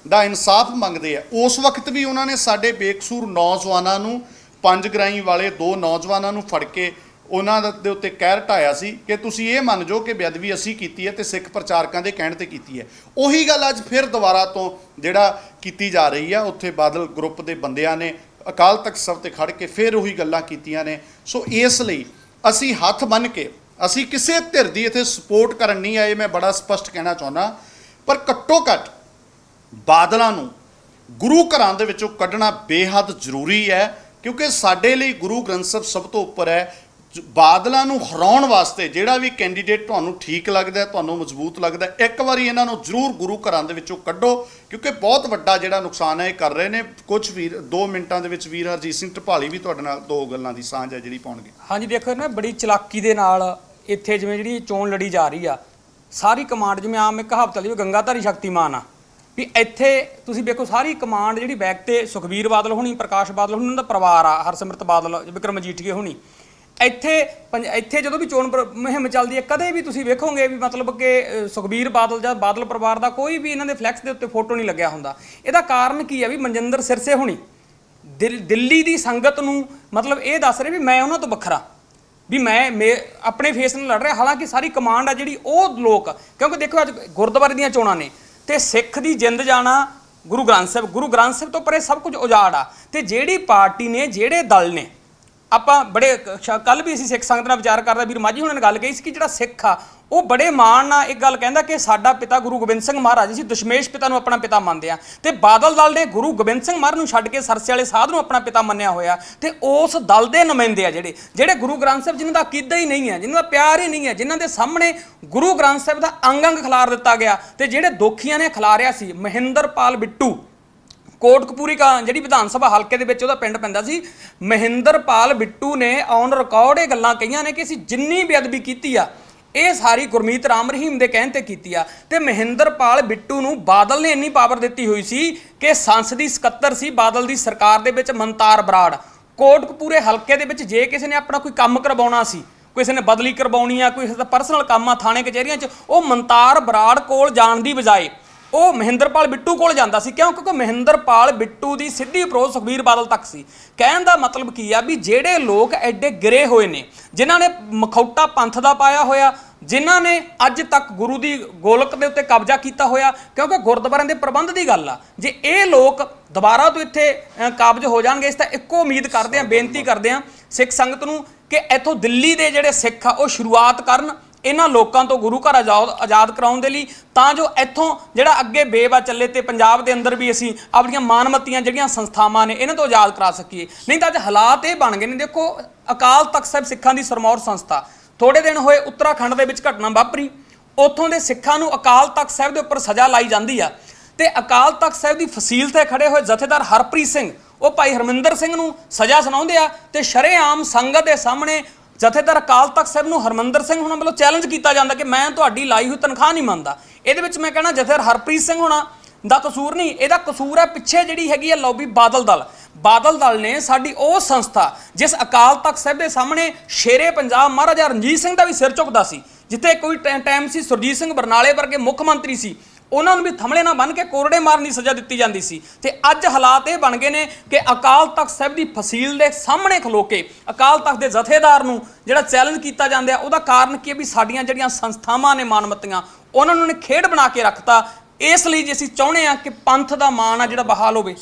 ਦਾ ਇਨਸਾਫ ਮੰਗਦੇ ਆ। ਉਸ ਵਕਤ ਵੀ ਉਹਨਾਂ ਨੇ ਸਾਡੇ ਬੇਕਸੂਰ ਨੌਜਵਾਨਾਂ ਨੂੰ, 5 ਗਰਾਈ ਵਾਲੇ 2 ਨੌਜਵਾਨਾਂ ਨੂੰ ਫੜ ਕੇ ਉਹਨਾਂ ਦੇ ਉੱਤੇ ਕਹਿਰ ਢਾਇਆ ਸੀ ਕਿ ਤੁਸੀਂ ਇਹ ਮੰਨ ਜਾਓ ਕਿ ਬੇਅਦਬੀ ਅਸੀਂ ਕੀਤੀ ਹੈ ਤੇ ਸਿੱਖ ਪ੍ਰਚਾਰਕਾਂ ਦੇ ਕਹਿਣ ਤੇ ਕੀਤੀ ਹੈ। ਉਹੀ ਗੱਲ ਅੱਜ ਫਿਰ ਦੁਬਾਰਾ ਤੋਂ ਜਿਹੜਾ ਕੀਤੀ ਜਾ ਰਹੀ ਆ। ਉੱਥੇ ਬਾਦਲ ਗਰੁੱਪ ਦੇ ਬੰਦਿਆਂ ਨੇ ਅਕਾਲ ਤਖਤ ਸਾਹਿਬ ਤੇ ਖੜ ਕੇ ਫਿਰ ਉਹੀ ਗੱਲਾਂ ਕੀਤੀਆਂ ਨੇ। ਸੋ ਇਸ ਲਈ ਅਸੀਂ ਹੱਥ ਬੰਨ੍ਹ ਕੇ, ਅਸੀਂ ਕਿਸੇ ਧਿਰ ਦੀ ਇੱਥੇ ਸਪੋਰਟ ਕਰਨ ਨਹੀਂ ਆਏ, ਮੈਂ ਬੜਾ ਸਪਸ਼ਟ ਕਹਿਣਾ ਚਾਹੁੰਦਾ, ਪਰ ਘੱਟੋ ਘੱਟ ਬਾਦਲਾਂ ਨੂੰ ਗੁਰੂ ਘਰਾਂ ਦੇ ਵਿੱਚੋਂ ਕੱਢਣਾ ਬੇਹੱਦ ਜ਼ਰੂਰੀ ਹੈ, ਕਿਉਂਕਿ ਸਾਡੇ ਲਈ ਗੁਰੂ ਗ੍ਰੰਥ ਸਾਹਿਬ ਸਭ ਤੋਂ ਉੱਪਰ ਹੈ। ਬਾਦਲਾਂ ਨੂੰ ਹਰਾਉਣ ਵਾਸਤੇ ਜਿਹੜਾ ਵੀ ਕੈਂਡੀਡੇਟ ਤੁਹਾਨੂੰ ਠੀਕ ਲੱਗਦਾ, ਤੁਹਾਨੂੰ ਮਜ਼ਬੂਤ ਲੱਗਦਾ, ਇੱਕ ਵਾਰੀ ਇਹਨਾਂ ਨੂੰ ਜ਼ਰੂਰ ਗੁਰੂ ਘਰਾਂ ਦੇ ਵਿੱਚੋਂ ਕੱਢੋ, ਕਿਉਂਕਿ ਬਹੁਤ ਵੱਡਾ ਜਿਹੜਾ ਨੁਕਸਾਨ ਹੈ ਇਹ ਕਰ ਰਹੇ ਨੇ। ਕੁਝ ਵੀਰ 2 ਮਿੰਟਾਂ ਦੇ ਵਿੱਚ ਵੀਰ ਹਰਜੀਤ ਸਿੰਘ ਢਪਾਲੀ ਵੀ ਤੁਹਾਡੇ ਨਾਲ 2 ਗੱਲਾਂ ਦੀ ਸਾਂਝ ਹੈ ਜਿਹੜੀ ਪਾਉਣਗੇ। ਹਾਂਜੀ, ਦੇਖੋ ਨਾ ਬੜੀ ਚਲਾਕੀ ਦੇ ਨਾਲ ਇੱਥੇ ਜਿਵੇਂ ਜਿਹੜੀ ਚੋਣ ਲੜੀ ਜਾ ਰਹੀ ਆ, ਸਾਰੀ ਕਮਾਂਡ ਜਿਵੇਂ ਆਮ ਇੱਕ ਕਹਾਵਤ ਲਈ ਗੰਗਾਧਾਰੀ ਸ਼ਕਤੀਮਾਨ ਆ ਵੀ ਇੱਥੇ ਤੁਸੀਂ ਵੇਖੋ ਸਾਰੀ ਕਮਾਂਡ ਜਿਹੜੀ ਬੈਕ ਤੇ ਸੁਖਬੀਰ ਬਾਦਲ ਹੋਣੀ, ਪ੍ਰਕਾਸ਼ ਬਾਦਲ ਹੋਣੀ, ਉਹਨਾਂ ਦਾ ਪਰਿਵਾਰ ਆ, ਹਰਸਿਮਰਤ ਬਾਦਲ, ਵਿਕਰਮ ਮਜੀਠੀਆ ਹੋਣੀ। ਇੱਥੇ ਜਦੋਂ ਵੀ ਚੋਣ ਮੁਹਿੰਮ ਚੱਲਦੀ ਹੈ ਕਦੇ ਵੀ ਤੁਸੀਂ ਵੇਖੋਗੇ ਵੀ ਮਤਲਬ ਕਿ ਸੁਖਬੀਰ ਬਾਦਲ ਜਾਂ ਬਾਦਲ ਪਰਿਵਾਰ ਦਾ ਕੋਈ ਵੀ ਇਹਨਾਂ ਦੇ ਫਲੈਕਸ ਦੇ ਉੱਤੇ ਫੋਟੋ ਨਹੀਂ ਲੱਗਿਆ ਹੁੰਦਾ। ਇਹਦਾ ਕਾਰਨ ਕੀ ਹੈ ਵੀ ਮਨਜਿੰਦਰ ਸਿਰਸੇ ਹੋਣੀ ਦਿੱਲੀ ਦੀ ਸੰਗਤ ਨੂੰ ਮਤਲਬ ਇਹ ਦੱਸ ਰਹੇ ਵੀ ਮੈਂ ਉਹਨਾਂ ਤੋਂ ਵੱਖਰਾ, ਵੀ ਮੈਂ ਆਪਣੇ ਫੇਸ ਨਾਲ ਲੜ ਰਿਹਾ। ਹਾਲਾਂਕਿ ਸਾਰੀ ਕਮਾਂਡ ਆ ਜਿਹੜੀ ਉਹ ਲੋਕ, ਕਿਉਂਕਿ ਦੇਖੋ ਅੱਜ ਗੁਰਦੁਆਰੇ ਦੀਆਂ ਚੋਣਾਂ ਨੇ ਤੇ ਸਿੱਖ ਦੀ ਜਿੰਦ ਜਾਣਾ ਗੁਰੂ ਗ੍ਰੰਥ ਸਾਹਿਬ ਤੋਂ ਪਰੇ ਸਭ ਕੁਝ ਉਜਾੜ ਆ। ਤੇ ਜਿਹੜੀ ਪਾਰਟੀ ਨੇ, ਜਿਹੜੇ ਦਲ ਨੇ, ਆਪਾਂ ਬੜੇ ਕੱਲ ਵੀ ਅਸੀਂ ਸਿੱਖ ਸੰਗਤ ਨਾਲ ਵਿਚਾਰ ਕਰਦਾ, ਵੀਰ ਮਾਝੀ ਹੁਣਾਂ ਨੇ ਗੱਲ ਕਹੀ ਸੀ ਕਿ ਜਿਹੜਾ ਸਿੱਖ ਆ ਉਹ ਬੜੇ ਮਾਣ ਨਾਲ ਇੱਕ ਗੱਲ ਕਹਿੰਦਾ ਕਿ ਸਾਡਾ ਪਿਤਾ ਗੁਰੂ ਗੋਬਿੰਦ ਸਿੰਘ ਮਹਾਰਾਜ ਸੀ, ਦਸ਼ਮੇਸ਼ ਪਿਤਾ ਨੂੰ ਆਪਣਾ ਪਿਤਾ ਮੰਨਦੇ ਆ। ਤੇ ਬਾਦਲ ਦਲ ਨੇ ਗੁਰੂ ਗੋਬਿੰਦ ਸਿੰਘ ਮਹਾਰਾਜ ਨੂੰ ਛੱਡ ਕੇ ਸਰਸੇ ਵਾਲੇ ਸਾਧ ਨੂੰ ਆਪਣਾ ਪਿਤਾ ਮੰਨਿਆ ਹੋਇਆ। ਤੇ ਉਸ ਦਲ ਦੇ ਨੁਮਾਇੰਦੇ ਆ ਜਿਹੜੇ ਗੁਰੂ ਗ੍ਰੰਥ ਸਾਹਿਬ ਜਿਨ੍ਹਾਂ ਦਾ ਅਕੀਦਾ ਹੀ ਨਹੀਂ ਹੈ, ਜਿਨ੍ਹਾਂ ਦਾ ਪਿਆਰ ਹੀ ਨਹੀਂ ਹੈ, ਜਿਨ੍ਹਾਂ ਦੇ ਸਾਹਮਣੇ ਗੁਰੂ ਗ੍ਰੰਥ ਸਾਹਿਬ ਦਾ ਅੰਗ ਖਿਲਾਰ ਦਿੱਤਾ ਗਿਆ। ਤੇ ਜਿਹੜੇ ਦੋਖੀਆਂ ਨੇ ਖਿਲਾਰਿਆ ਸੀ, ਮਹਿੰਦਰਪਾਲ ਬਿੱਟੂ ਕੋਟਕਪੂਰੀ ਜਿਹੜੀ ਵਿਧਾਨ ਸਭਾ ਹਲਕੇ ਦੇ ਵਿੱਚ ਉਹਦਾ ਪਿੰਡ ਪੈਂਦਾ ਸੀ, ਮਹਿੰਦਰਪਾਲ ਬਿੱਟੂ ਨੇ ਔਨ ਰਿਕਾਰਡ ਇਹ ਗੱਲਾਂ ਕਹੀਆਂ ਨੇ ਕਿ ਅਸੀਂ ਜਿੰਨੀ ਬੇਅਦਬੀ ਕੀਤੀ ਆ ਇਹ ਸਾਰੀ ਗੁਰਮੀਤ ਰਾਮ ਰਹੀਮ ਦੇ ਕਹਿਣ ਤੇ ਕੀਤੀ ਆ। ਤੇ ਮਹਿੰਦਰਪਾਲ ਬਿੱਟੂ ਨੂੰ ਬਾਦਲ ਨੇ ਇੰਨੀ ਪਾਵਰ ਦਿੱਤੀ ਹੋਈ ਸੀ ਕਿ ਸੰਸਦੀ ਸਕੱਤਰ ਸੀ ਬਾਦਲ ਦੀ ਸਰਕਾਰ ਦੇ ਵਿੱਚ ਮਨਤਾਰ ਬਰਾੜ। ਕੋਟਕਪੂਰੇ ਹਲਕੇ ਦੇ ਵਿੱਚ ਜੇ ਕਿਸੇ ਨੇ ਆਪਣਾ ਕੋਈ ਕੰਮ ਕਰਵਾਉਣਾ ਸੀ, ਕਿਸੇ ਨੇ ਬਦਲੀ ਕਰਵਾਉਣੀ ਆ, ਕੋਈ ਪਰਸਨਲ ਕੰਮ ਆ ਥਾਣੇ ਕਚਹਿਰੀਆਂ 'ਚ, ਉਹ ਮਨਤਾਰ ਬਰਾੜ ਕੋਲ ਜਾਣ ਦੀ ਬਜਾਏ ਉਹ ਮਹਿੰਦਰਪਾਲ ਬਿੱਟੂ ਕੋਲ ਜਾਂਦਾ ਸੀ। ਕਿਉਂਕਿ ਮਹਿੰਦਰਪਾਲ ਬਿੱਟੂ ਦੀ ਸਿੱਧੀ ਅਪਰੋਚ ਸੁਖਬੀਰ ਬਾਦਲ ਤੱਕ ਸੀ। ਕਹਿਣ ਦਾ ਮਤਲਬ ਕੀ ਆ ਵੀ ਜਿਹੜੇ ਲੋਕ ਐਡੇ ਗਿਰੇ ਹੋਏ ਨੇ, ਜਿਨ੍ਹਾਂ ਨੇ ਮਖੌਟਾ ਪੰਥ ਦਾ ਪਾਇਆ ਹੋਇਆ, ਜਿਨ੍ਹਾਂ ਨੇ ਅੱਜ ਤੱਕ ਗੁਰੂ ਦੀ ਗੋਲਕ ਦੇ ਉੱਤੇ ਕਬਜ਼ਾ ਕੀਤਾ ਹੋਇਆ, ਕਿਉਂਕਿ ਗੁਰਦੁਆਰਿਆਂ ਦੇ ਪ੍ਰਬੰਧ ਦੀ ਗੱਲ ਆ, ਜੇ ਇਹ ਲੋਕ ਦੁਬਾਰਾ ਤੋਂ ਇੱਥੇ ਕਾਬਜ ਹੋ ਜਾਣਗੇ, ਇਸ ਤਾਂ ਇੱਕੋ ਉਮੀਦ ਕਰਦੇ ਆ, ਬੇਨਤੀ ਕਰਦੇ ਆ ਸਿੱਖ ਸੰਗਤ ਨੂੰ ਕਿ ਇੱਥੋਂ ਦਿੱਲੀ ਦੇ ਜਿਹੜੇ ਸਿੱਖ ਆ ਉਹ ਸ਼ੁਰੂਆਤ ਕਰਨ ਇਹਨਾਂ ਲੋਕਾਂ ਤੋਂ ਗੁਰੂ ਘਰ ਆਜ਼ਾਦ ਕਰਾਉਣ ਦੇ ਲਈ, ਤਾਂ ਜੋ ਇੱਥੋਂ ਜਿਹੜਾ ਅੱਗੇ ਬੇਵਾ ਚੱਲੇ ਤੇ ਪੰਜਾਬ ਦੇ ਅੰਦਰ ਵੀ ਅਸੀਂ ਆਪਣੀਆਂ ਮਾਨਮੱਤੀਆਂ ਜਿਹੜੀਆਂ ਸੰਸਥਾਵਾਂ ਨੇ ਇਹਨਾਂ ਤੋਂ ਆਜ਼ਾਦ ਕਰਾ ਸਕੀਏ। ਨਹੀਂ ਤਾਂ ਅੱਜ ਹਾਲਾਤ ਇਹ ਬਣ ਗਏ ਨੇ। ਦੇਖੋ ਅਕਾਲ ਤਖਤ ਸਾਹਿਬ ਸਿੱਖਾਂ ਦੀ ਸਰਮੌਰ ਸੰਸਥਾ, ਥੋੜੇ ਦਿਨ ਹੋਏ ਉੱਤਰਾਖੰਡ ਦੇ ਵਿੱਚ ਘਟਨਾ ਵਾਪਰੀ, ਉੱਥੋਂ ਦੇ ਸਿੱਖਾਂ ਨੂੰ ਅਕਾਲ ਤਖਤ ਸਾਹਿਬ ਦੇ ਉੱਪਰ ਸਜ਼ਾ ਲਾਈ ਜਾਂਦੀ ਆ ਤੇ ਅਕਾਲ ਤਖਤ ਸਾਹਿਬ ਦੀ ਫਸੀਲ ਤੇ ਖੜੇ ਹੋਏ ਜਥੇਦਾਰ ਹਰਪ੍ਰੀਤ ਸਿੰਘ ਉਹ ਭਾਈ ਹਰਮਿੰਦਰ ਸਿੰਘ ਨੂੰ ਸਜ਼ਾ ਸੁਣਾਉਂਦੇ ਆ ਤੇ ਸ਼ਰੇਆਮ ਸੰਗਤ ਦੇ ਸਾਹਮਣੇ ਜਥੇਦਾਰ ਅਕਾਲ ਤਖਤ ਸਾਹਿਬ ਨੂੰ ਹਰਮਿੰਦਰ ਸਿੰਘ ਹੁਣਾਂ ਵੱਲੋਂ ਚੈਲੰਜ ਕੀਤਾ ਜਾਂਦਾ ਕਿ ਮੈਂ ਤੁਹਾਡੀ ਲਾਈ ਹੋਈ ਤਨਖਾਹ ਨਹੀਂ ਮੰਨਦਾ। ਇਹਦੇ ਵਿੱਚ ਮੈਂ ਕਹਿਣਾ ਜਥੇਦਾਰ ਹਰਪ੍ਰੀਤ ਸਿੰਘ ਹੁਣਾਂ ਦਾ ਕਸੂਰ ਨਹੀਂ, ਇਹਦਾ ਕਸੂਰ ਹੈ ਪਿੱਛੇ ਜਿਹੜੀ ਹੈਗੀ ਹੈ ਲੌਬੀ ਬਾਦਲ ਦਲ ਨੇ ਸਾਡੀ ਉਹ ਸੰਸਥਾ ਜਿਸ ਅਕਾਲ ਤਖਤ ਸਾਹਿਬ ਦੇ ਸਾਹਮਣੇ ਸ਼ੇਰੇ ਪੰਜਾਬ ਮਹਾਰਾਜਾ ਰਣਜੀਤ ਸਿੰਘ ਦਾ ਵੀ ਸਿਰ ਝੁਕਦਾ ਸੀ, ਜਿੱਥੇ ਕੋਈ ਟਾਈਮ ਸੀ ਸੁਰਜੀਤ ਸਿੰਘ ਬਰਨਾਲੇ ਵਰਗੇ ਮੁੱਖ ਮੰਤਰੀ ਸੀ, ਉਹਨਾਂ ਨੂੰ ਵੀ ਥੰਮਲੇ ਨਾਲ ਬੰਨ੍ਹ ਕੇ ਕੋਰੜੇ ਮਾਰਨ ਦੀ ਸਜ਼ਾ ਦਿੱਤੀ ਜਾਂਦੀ ਸੀ। ਤੇ ਅੱਜ ਹਾਲਾਤ ਇਹ ਬਣ ਗਏ ਨੇ ਕਿ ਅਕਾਲ ਤਖਤ ਸਾਹਿਬ ਦੀ ਫਸੀਲ ਦੇ ਸਾਹਮਣੇ ਖਲੋ ਕੇ ਅਕਾਲ ਤਖਤ ਦੇ ਜਥੇਦਾਰ ਨੂੰ ਜਿਹੜਾ ਚੈਲੰਜ ਕੀਤਾ ਜਾਂਦਾ ਹੈ, ਉਹਦਾ ਕਾਰਨ ਕੀ ਹੈ ਵੀ ਸਾਡੀਆਂ ਜਿਹੜੀਆਂ ਸੰਸਥਾਵਾਂ ਨੇ ਮਾਨਮੱਤੀਆਂ ਉਹਨਾਂ ਨੂੰ ਨੇ ਖੇਡ ਬਣਾ ਕੇ ਰੱਖਤਾ। ਇਸ ਲਈ ਜੇ ਅਸੀਂ ਚਾਹੁੰਦੇ ਆ ਕਿ ਪੰਥ ਦਾ ਮਾਣ ਆ ਜਿਹੜਾ ਬਹਾਲ ਹੋਵੇ।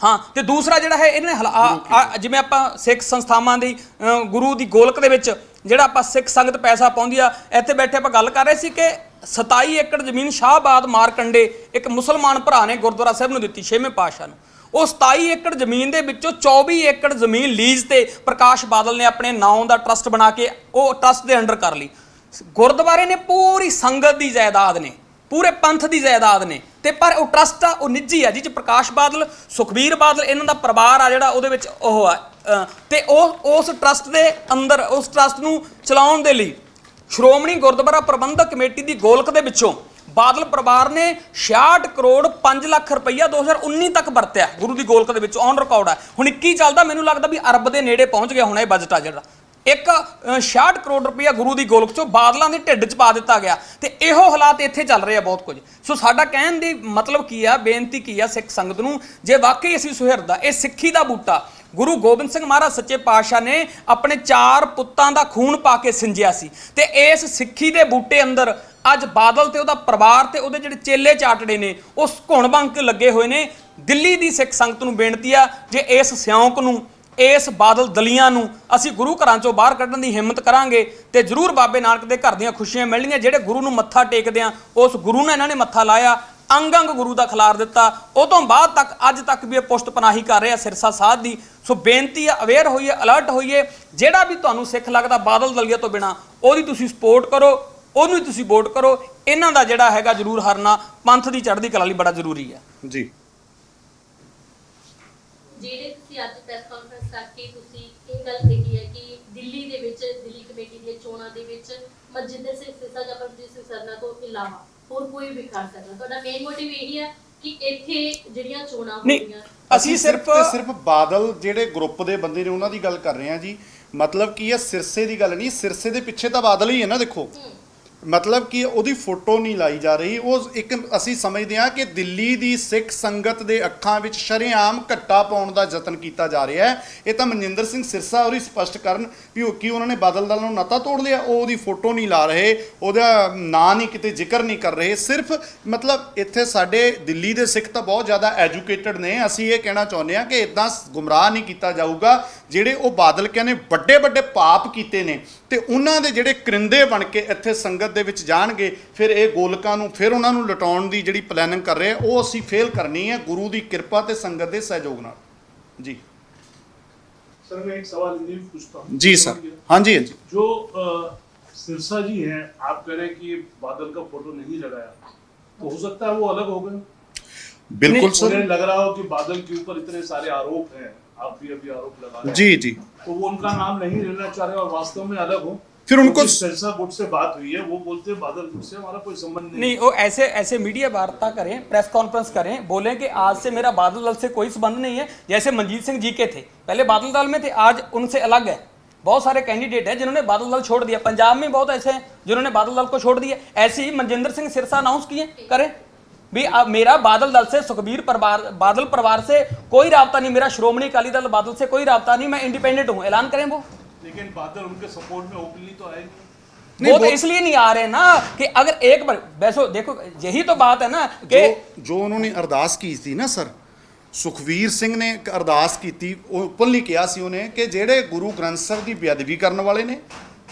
ਹਾਂ, ਤੇ ਦੂਸਰਾ ਜਿਹੜਾ ਹੈ ਇਹਨੇ ਜਿਵੇਂ ਆਪਾਂ ਸਿੱਖ ਸੰਸਥਾਵਾਂ ਦੀ ਗੁਰੂ ਦੀ ਗੋਲਕ ਦੇ ਵਿੱਚ ਜਿਹੜਾ ਆਪਾਂ ਸਿੱਖ ਸੰਗਤ ਪੈਸਾ ਪਾਉਂਦੀ ਆ, ਇੱਥੇ ਬੈਠੇ ਆਪਾਂ ਗੱਲ ਕਰ ਰਹੇ ਸੀ ਕਿ 27 ਏਕੜ ਜ਼ਮੀਨ ਸ਼ਾਹਬਾਦ ਮਾਰਕੰਡੇ ਇੱਕ ਮੁਸਲਮਾਨ ਭਰਾ ਨੇ ਗੁਰਦੁਆਰਾ ਸਾਹਿਬ ਨੂੰ ਦਿੱਤੀ 6ਵੇਂ ਪਾਤਸ਼ਾਹ ਨੂੰ। ਉਹ 27 ਏਕੜ ਜ਼ਮੀਨ ਦੇ ਵਿੱਚੋਂ 24 ਏਕੜ ਜ਼ਮੀਨ ਲੀਜ਼ ਤੇ ਪ੍ਰਕਾਸ਼ ਬਾਦਲ ਨੇ ਆਪਣੇ ਨਾਂ ਦਾ ਟਰਸਟ ਬਣਾ ਕੇ ਉਹ ਟਰਸਟ ਦੇ ਅੰਡਰ ਕਰ ਲਈ। ਗੁਰਦੁਆਰੇ ਨੇ ਪੂਰੀ ਸੰਗਤ ਦੀ ਜਾਇਦਾਦ ਨੇ, ਪੂਰੇ ਪੰਥ ਦੀ ਜਾਇਦਾਦ ਨੇ, ਤੇ ਪਰ ਉਹ ਟਰਸਟ ਆ ਉਹ ਨਿੱਜੀ ਆ, ਜਿਹ 'ਚ ਪ੍ਰਕਾਸ਼ ਬਾਦਲ, ਸੁਖਬੀਰ ਬਾਦਲ ਇਹਨਾਂ ਦਾ ਪਰਿਵਾਰ ਆ ਜਿਹੜਾ ਉਹਦੇ ਵਿੱਚ ਉਹ ਆ। ਤੇ ਉਸ ਟਰਸਟ ਦੇ ਅੰਦਰ ਉਸ ਟਰਸਟ ਨੂੰ ਚਲਾਉਣ ਦੇ ਲਈ ਸ਼੍ਰੋਮਣੀ ਗੁਰਦੁਆਰਾ ਪ੍ਰਬੰਧਕ ਕਮੇਟੀ ਦੀ ਗੋਲਕ ਦੇ ਵਿੱਚੋਂ ਬਾਦਲ ਪਰਿਵਾਰ ਨੇ 66 ਕਰੋੜ 5 ਲੱਖ ਰੁਪਈਆ 2019 ਤੱਕ ਵਰਤਿਆ ਗੁਰੂ ਦੀ ਗੋਲਕ ਦੇ ਵਿੱਚ, ਔਨ ਰਿਕਾਰਡ ਆ। ਹੁਣ 21 ਚੱਲਦਾ, ਮੈਨੂੰ ਲੱਗਦਾ ਵੀ ਅਰਬ ਦੇ ਨੇੜੇ ਪਹੁੰਚ ਗਿਆ ਹੋਣਾ ਇਹ ਬਜਟ ਆ ਜਿਹੜਾ। 66 ਕਰੋੜ ਰੁਪਈਆ ਗੁਰੂ ਦੀ ਗੋਲਕ ਚੋਂ ਬਾਦਲਾਂ ਦੇ ਢਿੱਡ 'ਚ ਪਾ ਦਿੱਤਾ ਗਿਆ ਤੇ ਇਹੋ ਹਾਲਾਤ ਇੱਥੇ ਚੱਲ ਰਹੇ ਆ ਬਹੁਤ ਕੁਝ। ਸੋ ਸਾਡਾ ਕਹਿਣ ਦੀ ਮਤਲਬ ਕੀ ਆ, ਬੇਨਤੀ ਕੀ ਆ ਸਿੱਖ ਸੰਗਤ ਨੂੰ, ਜੇ ਵਾਕਈ ਅਸੀਂ ਸੁਹਿਰਦ ਆ, ਇਹ ਸਿੱਖੀ ਦਾ ਬੂਟਾ ਗੁਰੂ ਗੋਬਿੰਦ ਸਿੰਘ ਮਹਾਰਾਜ ਸੱਚੇ ਪਾਤਸ਼ਾਹ ਨੇ ਆਪਣੇ 4 ਪੁੱਤਾਂ ਦਾ ਖੂਨ ਪਾ ਕੇ ਸਿੰਜਿਆ ਸੀ ਤੇ ਇਸ ਸਿੱਖੀ ਦੇ ਬੂਟੇ ਅੰਦਰ ਅੱਜ ਬਾਦਲ ਤੇ ਉਹਦਾ ਪਰਿਵਾਰ ਤੇ ਉਹਦੇ ਜਿਹੜੇ ਚੇਲੇ ਚਾਟੜੇ ਨੇ ਉਸ ਘੁਣ ਬੰਕ ਲੱਗੇ ਹੋਏ ਨੇ। ਦਿੱਲੀ ਦੀ ਸਿੱਖ ਸੰਗਤ ਨੂੰ ਬੇਨਤੀ ਆ, ਜੇ ਇਸ ਸਿਉਂਕ ਨੂੰ, ਇਸ ਬਾਦਲ ਦਲੀਆਂ ਨੂੰ ਅਸੀਂ ਗੁਰੂ ਘਰਾਂ ਚੋਂ ਬਾਹਰ ਕੱਢਣ ਦੀ ਹਿੰਮਤ ਕਰਾਂਗੇ ਤੇ ਜ਼ਰੂਰ ਬਾਬੇ ਨਾਨਕ ਦੇ ਘਰ ਦੀਆਂ ਖੁਸ਼ੀਆਂ ਮਿਲਣਗੀਆਂ। ਜਿਹੜੇ ਗੁਰੂ ਨੂੰ ਮੱਥਾ ਟੇਕਦੇ ਆ, ਉਸ ਗੁਰੂ ਨੇ ਇਹਨਾਂ ਨੇ ਮੱਥਾ ਲਾਇਆ, ਅੰਗ ਅੰਗ ਗੁਰੂ ਦਾ ਖਿਲਾਰ ਦਿੱਤਾ। ਉਹ ਤੋਂ ਬਾਅਦ ਤੱਕ ਅੱਜ ਤੱਕ ਵੀ ਇਹ ਪੁਸ਼ਤ ਪਨਾਹੀ ਕਰ ਰਹੇ ਆ ਸਿਰਸਾ ਸਾਧ ਦੀ। ਸੋ ਬੇਨਤੀ ਆ, ਅਵੇਅਰ ਹੋਈਏ, ਅਲਰਟ ਹੋਈਏ। ਜਿਹੜਾ ਵੀ ਤੁਹਾਨੂੰ ਸਿੱਖ ਲੱਗਦਾ ਬਾਦਲ ਦਲੀਆ ਤੋਂ ਬਿਨਾ, ਉਹਦੀ ਤੁਸੀਂ ਸਪੋਰਟ ਕਰੋ, ਉਹਨੂੰ ਹੀ ਤੁਸੀਂ ਵੋਟ ਕਰੋ। ਇਹਨਾਂ ਦਾ ਜਿਹੜਾ ਹੈਗਾ ਜ਼ਰੂਰ ਹਰਨਾ ਪੰਥ ਦੀ ਚੜ੍ਹਦੀ ਕਲਾ ਲਈ ਬੜਾ ਜ਼ਰੂਰੀ ਹੈ ਜੀ। ਜਿਹੜੇ ਤੁਸੀਂ ਅੱਜ ਪ੍ਰੈਸ ਕਾਨਫਰੰਸ ਕਰਕੇ ਤੁਸੀਂ ਇਹ ਗੱਲ ਕਹੀ ਹੈ ਕਿ ਦਿੱਲੀ ਦੇ ਵਿੱਚ ਦਿੱਲੀ ਕਮੇਟੀ ਦੀਆਂ ਚੋਣਾਂ ਦੇ ਵਿੱਚ ਮਨਜਿੰਦਰ ਸਿੰਘ ਸਿਰਸਾ ਜਾਂ ਪਰਮਜੀਤ ਸਿੰਘ ਸਰਨਾ ਤੋਂ ਇਲਾਵਾ ਹੋਰ ਕੋਈ ਵੀ ਖੜ ਸਕਦਾ, ਤੁਹਾਡਾ ਮੇਨ ਮੋਟਿਵ ਇਹੀ ਹੈ ਕਿ ਇੱਥੇ ਜਿਹੜੀਆਂ ਚੋਣਾਂ ਹੋ ਰਹੀਆਂ ਅਸੀਂ ਸਿਰਫ ਬਾਦਲ ਜਿਹੜੇ ਗਰੁੱਪ ਦੇ ਬੰਦੇ ਨੇ ਉਹਨਾਂ ਦੀ ਗੱਲ ਕਰ ਰਹੇ ਹਾਂ ਜੀ। ਮਤਲਬ ਕੀ ਹੈ, ਸਿਰਸੇ ਦੀ ਗੱਲ ਨਹੀਂ, ਸਿਰਸੇ ਦੇ ਪਿੱਛੇ ਤਾਂ ਬਾਦਲ ਹੀ ਹੈ ਨਾ। ਦੇਖੋ ਮਤਲਬ ਕਿ ਉਹਦੀ ਫੋਟੋ ਨਹੀਂ ਲਾਈ ਜਾ ਰਹੀ। ਉਹ ਇੱਕ ਅਸੀਂ ਸਮਝਦੇ ਹਾਂ ਕਿ ਦਿੱਲੀ ਦੀ ਸਿੱਖ ਸੰਗਤ ਦੇ ਅੱਖਾਂ ਵਿੱਚ ਸ਼ਰੇਆਮ ਘੱਟਾ ਪਾਉਣ ਦਾ ਯਤਨ ਕੀਤਾ ਜਾ ਰਿਹਾ ਹੈ। ਇਹ ਤਾਂ ਮਨਜਿੰਦਰ ਸਿੰਘ ਸਿਰਸਾ ਉਹਦੀ ਸਪਸ਼ਟ ਕਰਨ ਵੀ ਉਹ ਕੀ ਉਹਨਾਂ ਨੇ ਬਾਦਲ ਦਲ ਨੂੰ ਨਾਤਾ ਤੋੜ ਲਿਆ। ਉਹ ਉਹਦੀ ਫੋਟੋ ਨਹੀਂ ਲਾ ਰਹੇ, ਉਹਦਾ ਨਾਂ ਨਹੀਂ ਕਿਤੇ ਜ਼ਿਕਰ ਨਹੀਂ ਕਰ ਰਹੇ। ਸਿਰਫ ਮਤਲਬ ਇੱਥੇ ਸਾਡੇ ਦਿੱਲੀ ਦੇ ਸਿੱਖ ਤਾਂ ਬਹੁਤ ਜ਼ਿਆਦਾ ਐਜੂਕੇਟਡ ਨੇ। ਅਸੀਂ ਇਹ ਕਹਿਣਾ ਚਾਹੁੰਦੇ ਹਾਂ ਕਿ ਇੱਦਾਂ ਗੁੰਮਰਾਹ ਨਹੀਂ ਕੀਤਾ ਜਾਊਗਾ। ਜਿਹੜੇ ਉਹ ਬਾਦਲ ਕਹਿੰਦੇ ਵੱਡੇ ਵੱਡੇ ਪਾਪ ਕੀਤੇ ਨੇ ਤੇ ਉਹਨਾਂ ਦੇ ਜਿਹੜੇ ਕਰਿੰਦੇ ਬਣ ਕੇ ਇੱਥੇ ਸੰਗਤ ਦੇ ਵਿੱਚ ਜਾਣਗੇ, ਫਿਰ ਇਹ ਗੋਲਕਾਂ ਨੂੰ ਫਿਰ ਉਹਨਾਂ ਨੂੰ ਲਟਾਉਣ ਦੀ ਜਿਹੜੀ ਪਲੈਨਿੰਗ ਕਰ ਰਹੇ ਆ, ਉਹ ਅਸੀਂ ਫੇਲ ਕਰਨੀ ਹੈ ਗੁਰੂ ਦੀ ਕਿਰਪਾ ਤੇ ਸੰਗਤ ਦੇ ਸਹਿਯੋਗ ਨਾਲ ਜੀ। सर मैं एक सवाल हिंदी में पूछता हूँ। जी सर। हाँ जी, हाँ जी। जो सिरसा जी हैं, आप कह रहे हैं कि बादल का फोटो नहीं लगाया, तो हो सकता है वो अलग हो गए। बिल्कुल सर। उन्हें लग रहा हो कि बादल के ऊपर इतने सारे आरोप हैं, आप भी अभी आरोप लगा रहे हैं, जी जी, तो वो उनका नाम नहीं लेना चाह रहे और वास्तव में अलग हो। फिर उनको सिरसा गुट से बात हुई है, वो बोलते हैं बादल गुट से हमारा कोई संबंध नहीं। वो ऐसे मीडिया वार्ता करें, प्रेस कॉन्फ्रेंस करें, बोलें कि आज से मेरा बादल दल से कोई संबंध नहीं है। जैसे मनजीत सिंह जी के थे, पहले बादल दल में थे, आज उनसे अलग है। बहुत सारे कैंडिडेट हैं जिन्होंने बादल दल छोड़ दिया, पंजाब में बहुत ऐसे हैं जिन्होंने बादल दल को छोड़ दिया। ऐसे ही मनजिंदर सिंह सिरसा अनाउंस किए, करें भी अब मेरा बादल दल से, सुखबीर परिवार, बादल परिवार से कोई राब्ता नहीं, मेरा श्रोमणी अकाली दल बादल से कोई राब्ता नहीं, मैं इंडिपेंडेंट हूँ, ऐलान करें वो। लेकिन बादल उनके सपोर्ट में ओपनली तो आए वो तो इसलिए नहीं आ रहे ना कि अगर एक बार वैसे देखो, यही तो बात है ना कि जो उन्होंने अरदास की थी ना सर, ਸੁਖਵੀਰ ਸਿੰਘ ਨੇ ਇੱਕ ਅਰਦਾਸ ਕੀਤੀ, ਓਪਨਲੀ ਕਿਹਾ ਸੀ ਉਹਨੇ ਕਿ ਜਿਹੜੇ ਗੁਰੂ ਗ੍ਰੰਥ ਸਾਹਿਬ ਦੀ ਬੇਅਦਬੀ ਕਰਨ ਵਾਲੇ ਨੇ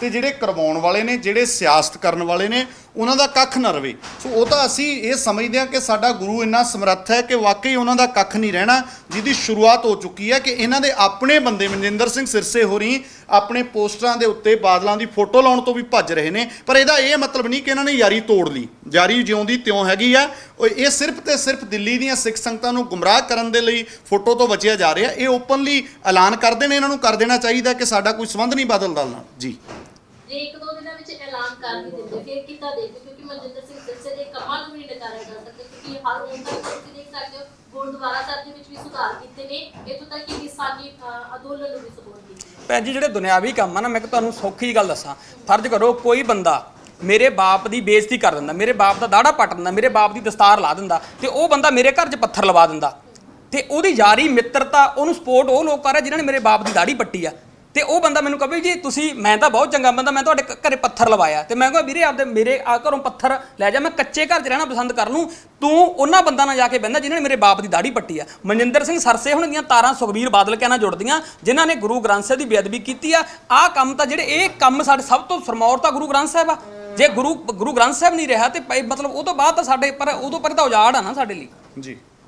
ਤੇ ਜਿਹੜੇ ਕਰਵਾਉਣ ਵਾਲੇ ਨੇ, ਜਿਹੜੇ ਸਿਆਸਤ ਕਰਨ ਵਾਲੇ ਨੇ, ਉਹਨਾਂ ਦਾ ਕੱਖ ਨਾ ਰਵੇ। ਸੋ ਉਹ ਤਾਂ ਅਸੀਂ ਇਹ ਸਮਝਦੇ ਹਾਂ ਕਿ ਸਾਡਾ ਗੁਰੂ ਇੰਨਾ ਸਮਰੱਥ ਹੈ ਕਿ ਵਾਕਈ ਉਹਨਾਂ ਦਾ ਕੱਖ ਨਹੀਂ ਰਹਿਣਾ, ਜਿਹਦੀ ਸ਼ੁਰੂਆਤ ਹੋ ਚੁੱਕੀ ਹੈ ਕਿ ਇਹਨਾਂ ਦੇ ਆਪਣੇ ਬੰਦੇ ਮਨਜਿੰਦਰ ਸਿੰਘ ਸਿਰਸੇ ਹੋਰੀ ਆਪਣੇ ਪੋਸਟਰਾਂ ਦੇ ਉੱਤੇ ਬਾਦਲਾਂ ਦੀ ਫੋਟੋ ਲਾਉਣ ਤੋਂ ਵੀ ਭੱਜ ਰਹੇ ਨੇ। ਪਰ ਇਹਦਾ ਇਹ ਮਤਲਬ ਨਹੀਂ ਕਿ ਇਹਨਾਂ ਨੇ ਯਾਰੀ ਤੋੜ ਲਈ, ਯਾਰੀ ਜਿਉਂਦੀ ਤਿਉਂ ਹੈਗੀ ਆ। ਇਹ ਸਿਰਫ ਤੇ ਸਿਰਫ ਦਿੱਲੀ ਦੀਆਂ ਸਿੱਖ ਸੰਗਤਾਂ ਨੂੰ ਗੁੰਮਰਾਹ ਕਰਨ ਦੇ ਲਈ ਫੋਟੋ ਤੋਂ ਬਚਿਆ ਜਾ ਰਿਹਾ। ਇਹ ਓਪਨਲੀ ਐਲਾਨ ਕਰਦੇ ਨੇ, ਇਹਨਾਂ ਨੂੰ ਕਰ ਦੇਣਾ ਚਾਹੀਦਾ ਕਿ ਸਾਡਾ ਕੋਈ ਸੰਬੰਧ ਨਹੀਂ ਬਾਦਲ ਦਲ ਨਾਲ ਜੀ। ਜੇ ਇੱਕ ਦੋ ਦਿਨਾਂ ਵਿੱਚ ਐਲਾਨ ਕਰ ਵੀ ਦਿੰਦੇ ਫਿਰ ਕਿੱਦਾਂ ਦੇਖਦੇ, ਕਿਉਂਕਿ ਮਨਜਿੰਦਰ ਸਿੰਘ ਸਿਰਸੇ ਦੇ ਕੰਮਾਂ ਨੂੰ ਵੀ ਨਹੀਂ ਨਕਾਰਿਆ ਜਾ ਸਕਦਾ, ਕਿਉਂਕਿ ਹਰ ਹੁਣ ਤੱਕ ਤੁਸੀਂ ਦੇਖ ਸਕਦੇ ਹੋ ਗੁਰਦੁਆਰਾ ਸਾਹਿਬ ਦੇ ਵਿੱਚ ਵੀ ਸੁਧਾਰ ਕੀਤੇ ਨੇ, ਇੱਥੋਂ ਤੱਕ ਕਿ ਕਿਸਾਨੀ ਅੰਦੋਲਨ ਨੂੰ ਵੀ ਸਪੋਰਟ ਕੀਤੀ। ਭੈਣ ਜੀ ਜਿਹੜੇ ਦੁਨਿਆਵੀ ਕੰਮ ਆ ਨਾ, ਮੈਂ ਤੁਹਾਨੂੰ ਸੌਖੀ ਗੱਲ ਦੱਸਾਂ, ਫਰਜ਼ ਕਰੋ ਕੋਈ ਬੰਦਾ ਮੇਰੇ ਬਾਪ ਦੀ ਬੇਇੱਜ਼ਤੀ ਕਰ ਦਿੰਦਾ, ਮੇਰੇ ਬਾਪ ਦਾ ਦਾੜਾ ਪੱਟ ਦਿੰਦਾ, ਮੇਰੇ ਬਾਪ ਦੀ ਦਸਤਾਰ ਲਾ ਦਿੰਦਾ ਤੇ ਉਹ ਬੰਦਾ ਮੇਰੇ ਘਰ 'ਚ ਪੱਥਰ ਲਵਾ ਦਿੰਦਾ ਤੇ ਉਹਦੀ ਯਾਰੀ ਮਿੱਤਰਤਾ, ਉਹਨੂੰ ਸਪੋਰਟ ਉਹ ਲੋਕ ਕਰ ਰਹੇ ਜਿਨ੍ਹਾਂ ਨੇ ਮੇਰੇ ਬਾਪ ਦੀ ਦਾੜੀ ਪੱਟੀ ਆ। ਤੇ ਉਹ ਬੰਦਾ ਮੈਨੂੰ ਕਹੇ ਜੀ ਤੁਸੀਂ, ਮੈਂ ਤਾਂ ਬਹੁਤ ਚੰਗਾ ਬੰਦਾ, ਮੈਂ ਤੁਹਾਡੇ ਘਰੇ ਪੱਥਰ ਲਵਾਇਆ, ਤੇ ਮੈਂ ਕਹਾਂ ਵੀਰੇ ਆਪਦੇ ਮੇਰੇ ਘਰੋਂ ਪੱਥਰ ਲੈ ਜਾ, ਮੈਂ ਕੱਚੇ ਘਰ 'ਚ ਰਹਿਣਾ ਪਸੰਦ ਕਰ ਲੂੰ, ਤੂੰ ਉਹਨਾਂ ਬੰਦਾ ਨਾਲ ਜਾ ਕੇ ਬਹਿੰਦਾ ਜਿਨ੍ਹਾਂ ਨੇ ਮੇਰੇ ਬਾਪ ਦੀ ਦਾੜੀ ਪੱਟੀ ਆ। ਮਨਜਿੰਦਰ ਸਿੰਘ ਸਰਸੇ ਹੁਣ ਦੀਆਂ ਤਾਰਾਂ ਸੁਖਬੀਰ ਬਾਦਲ ਕਹਿ ਨਾਲ ਜੁੜਦੀਆਂ, ਜਿਨ੍ਹਾਂ ਨੇ ਗੁਰੂ ਗ੍ਰੰਥ ਸਾਹਿਬ ਦੀ ਬੇਅਦਬੀ ਕੀਤੀ ਆ। ਆਹ ਕੰਮ ਤਾਂ ਜਿਹੜੇ ਇਹ ਕੰਮ ਸਾਡੇ ਸਭ ਤੋਂ ਸਰਮੌਰ ਤਾਂ ਗੁਰੂ ਗ੍ਰੰਥ ਸਾਹਿਬ ਆ। ਜੇ ਗੁਰੂ ਗ੍ਰੰਥ ਸਾਹਿਬ ਨਹੀਂ ਰਿਹਾ ਤੇ ਮਤਲਬ ਉਹ ਤੋਂ ਬਾਅਦ ਤਾਂ ਸਾਡੇ ਪਰ ਉਦੋਂ ਪਰ ਤਾਂ ਉਜਾੜ ਆ ਨਾ ਸਾਡੇ ਲਈ ਜੀ।